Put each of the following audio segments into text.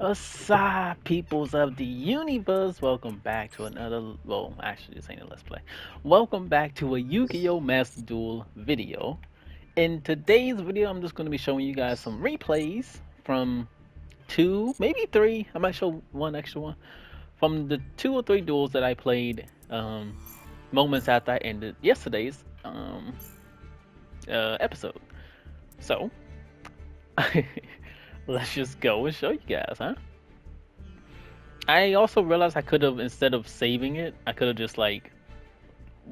Aside peoples of the universe, welcome back to another, well, actually this ain't a let's play. Welcome back to a Yu-Gi-Oh! Master Duel video. In today's video, I'm just going to be showing you guys some replays from two, maybe three, I might show one extra one, from the 2 or 3 duels that I played moments after I ended yesterday's episode. So, let's just go and show you guys, huh? I also realized I could have, instead of saving it, I could have just like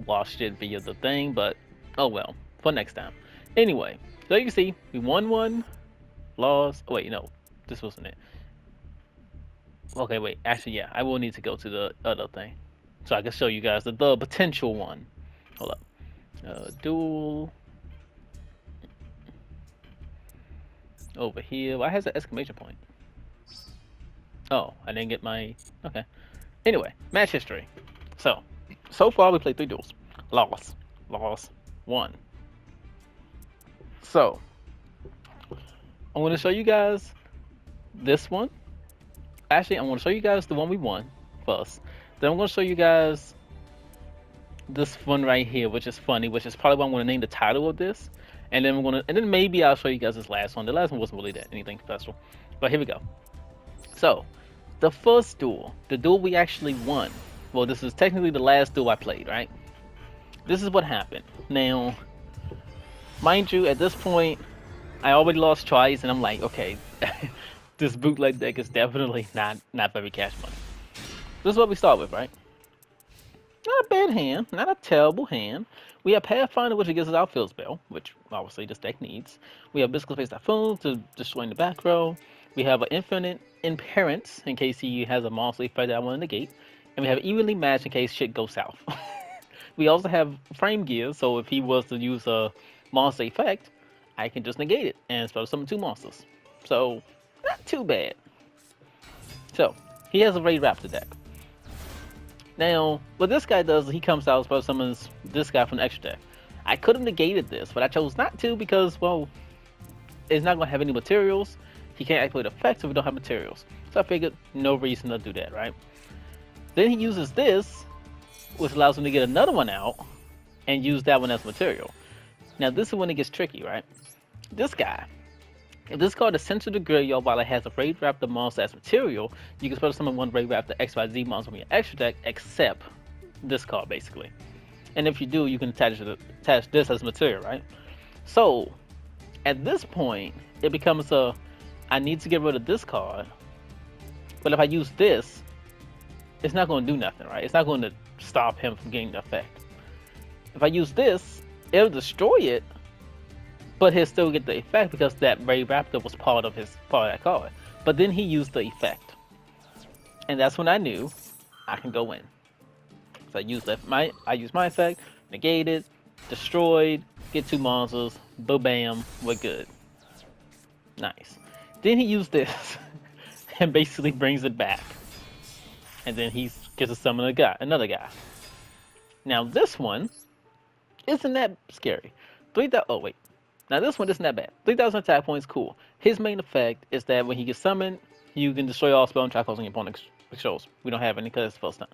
watched it via the thing, but oh well, for next time. Anyway, so you can see we won one, lost. Oh, wait, no, this wasn't it. Okay, wait, actually, yeah, I will need to go to the other thing so I can show you guys the potential one. Hold up, duel over here. Why has an exclamation point? Oh, I didn't get my. Okay. Anyway, match history. So far we played 3 duels. Lost, won. So, I'm going to show you guys this one. Actually, I'm going to show you guys the one we won first. Then I'm going to show you guys this one right here, which is funny, which is probably what I'm going to name the title of this. And then maybe I'll show you guys this last one. The last one wasn't really that anything special. But here we go. So, the first duel, the duel we actually won. Well, this is technically the last duel I played, right? This is what happened. Now, mind you, at this point, I already lost twice, and I'm like, okay, this bootleg deck is definitely not very cash money. This is what we start with, right? Not a bad hand, not a terrible hand. We have Pathfinder, which gives us our field spell, which obviously this deck needs. We have Mystical Face Typhoon to destroy in the back row. We have an Infinite Imperance in case he has a monster effect that I want to negate. And we have Evenly Matched in case shit goes south. We also have Frame Gear, so if he was to use a monster effect, I can just negate it and spell summon 2 monsters. So, not too bad. So, he has a Raid Raptor deck. Now, what this guy does is he comes out and spell summons this guy from the extra deck. I could have negated this, but I chose not to because, well, it's not going to have any materials. He can't activate effects if we don't have materials. So I figured no reason to do that, right? Then he uses this, which allows him to get another one out and use that one as material. Now, this is when it gets tricky, right? This guy, if this card is sent to the graveyard while it has a Raid Raptor monster as material, you can special summon one Raid Raptor XYZ monster from your extra deck, except this card, basically. And if you do, you can attach this as material, right? So, at this point, it becomes I need to get rid of this card, but if I use this, it's not going to do nothing, right? It's not going to stop him from getting the effect. If I use this, it'll destroy it, but he'll still get the effect because that Raid Raptor was part of that card. But then he used the effect, and that's when I knew I can go in. So I use my effect, negated, destroyed, get 2 monsters, bam, we're good. Nice. Then he used this and basically brings it back, and then he gets to summon another guy. Now this one isn't that scary. 3,000. Oh wait. Now this one isn't that bad. 3,000 attack points, cool. His main effect is that when he gets summoned, you can destroy all spell and try causing your opponent controls. We don't have any because it's first time.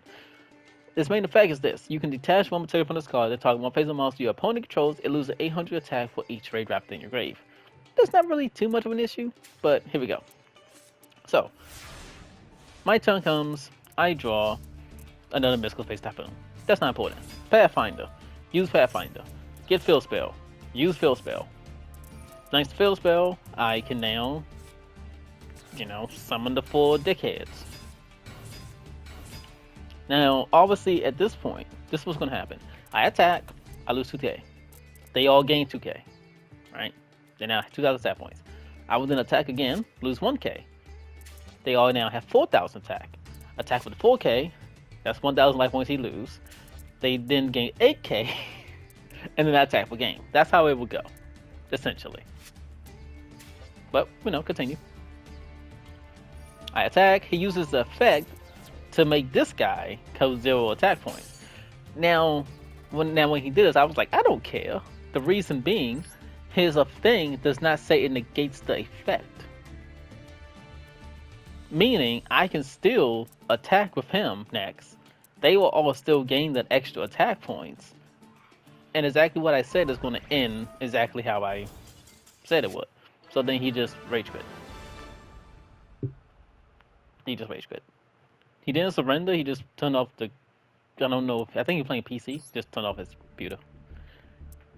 His main effect is this. You can detach one material from this card that target one phase of monster your opponent controls. It loses 800 attack for each Raid Raptor in your grave. That's not really too much of an issue, but here we go. So, my turn comes, I draw another Mystical Face Typhoon. That's not important. Pathfinder. Use Pathfinder. Get Field Spell. Use Field Spell. Thanks to Field Spell, I can now, summon the 4 dickheads. Now, obviously, at this point, this is what's going to happen. I attack, I lose 2k. They all gain 2k, right? They now have 2,000 attack points. I will then attack again, lose 1k. They all now have 4,000 attack. Attack with 4k, that's 1,000 life points he lose. They then gain 8k, and then I attack for game. That's how it will go, essentially. But, continue. I attack, he uses the effect to make this guy code 0 attack points. Now when he did this, I was like, I don't care. The reason being, his thing does not say it negates the effect. Meaning I can still attack with him next. They will all still gain that extra attack points. And exactly what I said is going to end exactly how I said it would. So then he just rage quit. He just rage quit. He didn't surrender. He just turned off the. I don't know. I think he's playing PC. Just turned off his computer.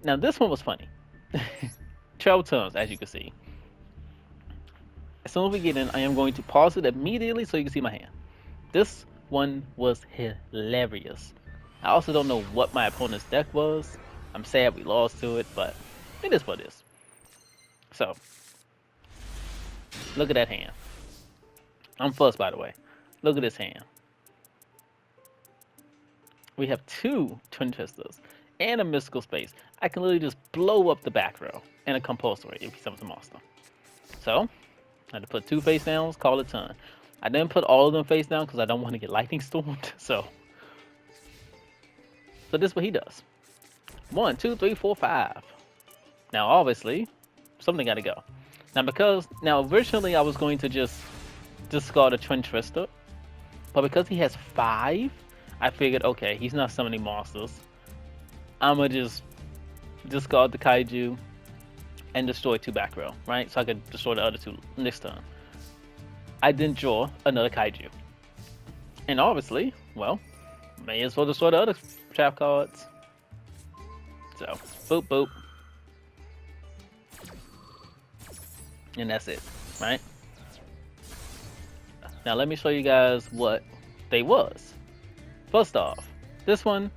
Now this one was funny. 12 turns, as you can see. As soon as we get in, I am going to pause it immediately so you can see my hand. This one was hilarious. I also don't know what my opponent's deck was. I'm sad we lost to it, but it is what it is. So, look at that hand. I'm fussed, by the way. Look at this hand. We have 2 Twin Twisters and a Mystical Space. I can literally just blow up the back row and a Compulsory if he summons a monster. So, I had to put 2 face downs, call it turn. I didn't put all of them face down because I don't want to get lightning stormed. So this is what he does. 1, 2, 3, 4, 5. Now, obviously, something got to go. Now, originally I was going to just discard a Twin Twister, but because he has 5, I figured, okay, he's not summoning monsters. I'm gonna just discard the Kaiju and destroy 2 back row, right? So I could destroy the other 2 next turn. I didn't draw another Kaiju. And obviously, well, may as well destroy the other trap cards. So, boop, boop. And that's it, right? Now let me show you guys what they was. First off, this one,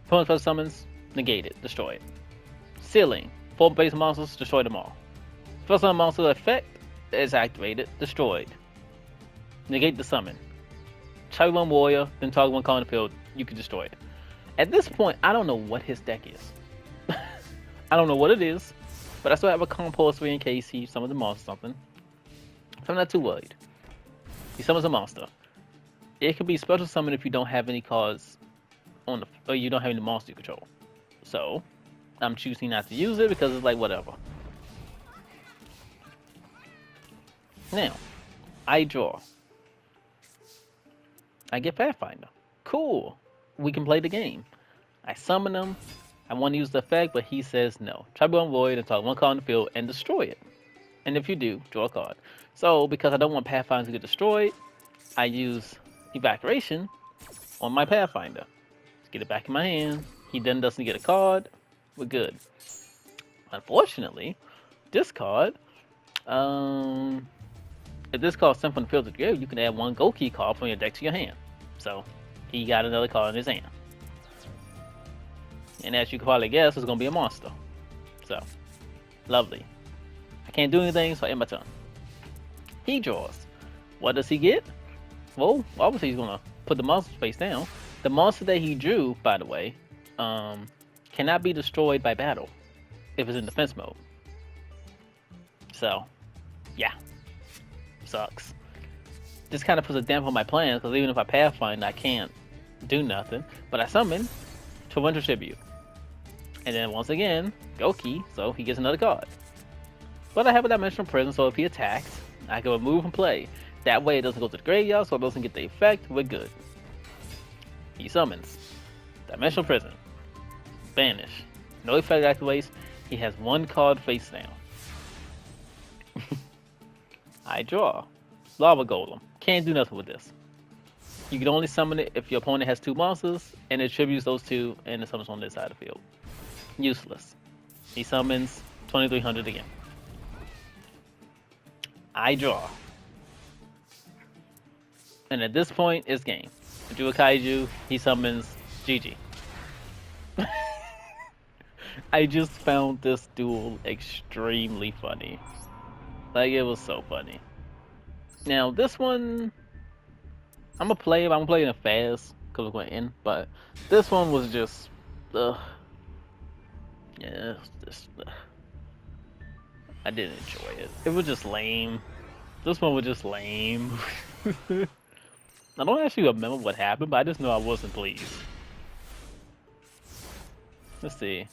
opponent first summons, negate it, destroy it. Sealing, 4 base monsters, destroy them all. First summon monster effect is activated, destroyed. Negate the summon. Target 1 warrior, then target 1 card in the field, you can destroy it. At this point, I don't know what his deck is. I don't know what it is, but I still have a compulsory in case he summons a monster or something. So I'm not too worried. He summons a monster. It can be special summon if you don't have any cards on the, or you don't have any monster you control. So I'm choosing not to use it because it's like whatever. Now, I draw. I get Pathfinder. Cool. We can play the game. I summon him. I want to use the effect, but he says no. Try to go void and target 1 card in the field and destroy it. And if you do, draw a card. So, because I don't want Pathfinder to get destroyed, I use Evacuation on my Pathfinder. Let's get it back in my hand. He then doesn't get a card. We're good. Unfortunately, this card, if this card is sent from the field to the grave, you can add 1 Go Key card from your deck to your hand. So, he got another card in his hand. And as you can probably guess, it's going to be a monster. So, lovely. I can't do anything, so I end my turn. He draws. What does he get? Well, obviously he's going to put the monster face down. The monster that he drew, by the way, cannot be destroyed by battle if it's in defense mode. So, yeah. Sucks. This kind of puts a damp on my plans, because even if I Pathfind, I can't do nothing. But I summon to Winter Tribute. And then once again, Goki, so he gets another card. But I have a Dimensional Prison, so if he attacks, I can remove and play. That way it doesn't go to the graveyard, so it doesn't get the effect, we're good. He summons. Dimensional Prison. Banish. No effect activates, he has 1 card face down. I draw. Lava Golem. Can't do nothing with this. You can only summon it if your opponent has 2 monsters, and it tributes those 2, and it summons on this side of the field. Useless. He summons 2300 again. I draw. And at this point, it's game. I drew a Kaiju, he summons GG. I just found this duel extremely funny. Like, it was so funny. Now, this one, I'm gonna play it, but I'm gonna play it in fast, because we're going to end, but this one was just, yeah, just, I didn't enjoy it. It was just lame. This one was just lame. I don't actually remember what happened, but I just know I wasn't pleased. Let's see.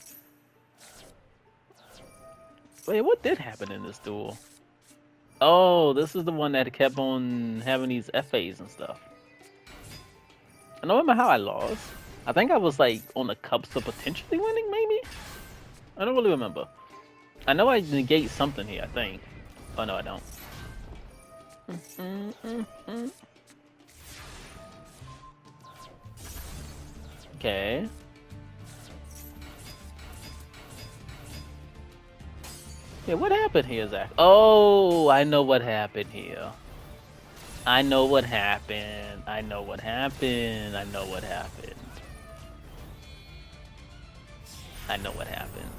Wait, what did happen in this duel? Oh, this is the one that kept on having these FAs and stuff. I don't remember how I lost. I think I was like on the cusp of potentially winning, maybe? I don't really remember. I know I negate something here, I think. Oh no, I don't. Okay. Yeah, what happened here, Zach? Oh, I know what happened here. I know what happened. I know what happened. I know what happened. I know what happened.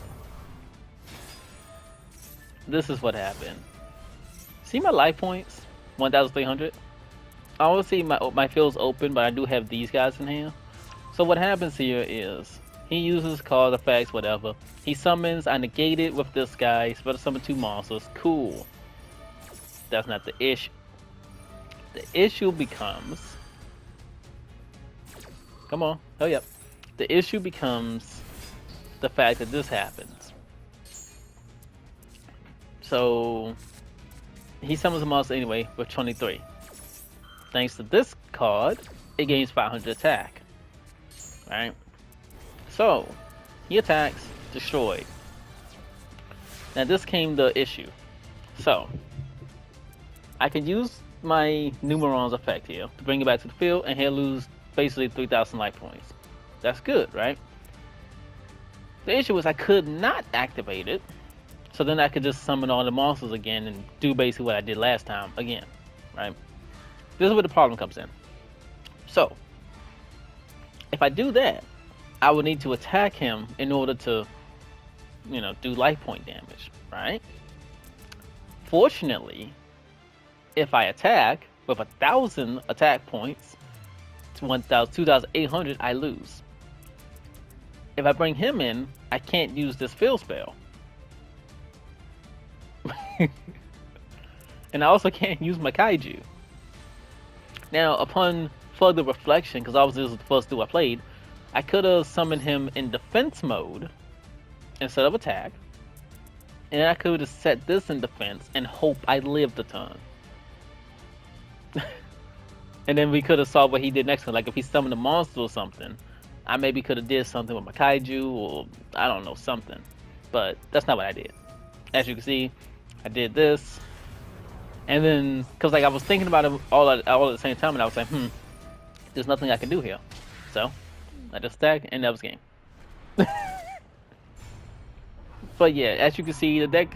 This is what happened. See my life points? 1,300? I always see my fields open, but I do have these guys in here. So what happens here is he uses card effects, whatever. He summons, I negate it with this guy. He's about to summon 2 monsters. Cool. That's not the issue. The issue becomes... Come on, hurry up. The issue becomes the fact that this happens. So he summons a monster anyway with 23. Thanks to this card, it gains 500 attack. Right? So he attacks, destroyed. Now this came the issue. So I can use my Numerons effect here to bring it back to the field, and he'll lose basically 3,000 life points. That's good, right? The issue is I could not activate it, so then I could just summon all the monsters again and do basically what I did last time again, right? This is where the problem comes in. So if I do that, I would need to attack him in order to, you know, do life point damage, right? Fortunately, if I attack with 1,000 attack points to 2,800, I lose. If I bring him in, I can't use this field spell. And I also can't use my kaiju. Now, upon further reflection, because obviously this was the first duel I played, I could have summoned him in defense mode instead of attack. And I could have set this in defense and hope I lived the turn. And then we could have saw what he did next time. Like if he summoned a monster or something, I maybe could have did something with my kaiju or I don't know, something. But that's not what I did. As you can see, I did this. And then, because like I was thinking about it all at the same time, and I was like, there's nothing I can do here. So I just attacked, and that was game. But yeah, as you can see, the deck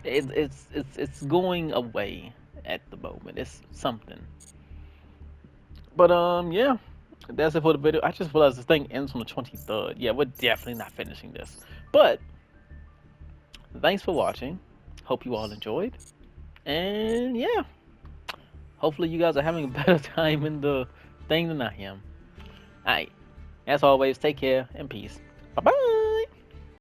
is it's going away at the moment. It's something. But yeah, that's it for the video. I just realized this thing ends on the 23rd. Yeah, we're definitely not finishing this. But thanks for watching. Hope you all enjoyed. And yeah, hopefully you guys are having a better time in the thing than I am. Alright, as always, take care and peace. Bye bye.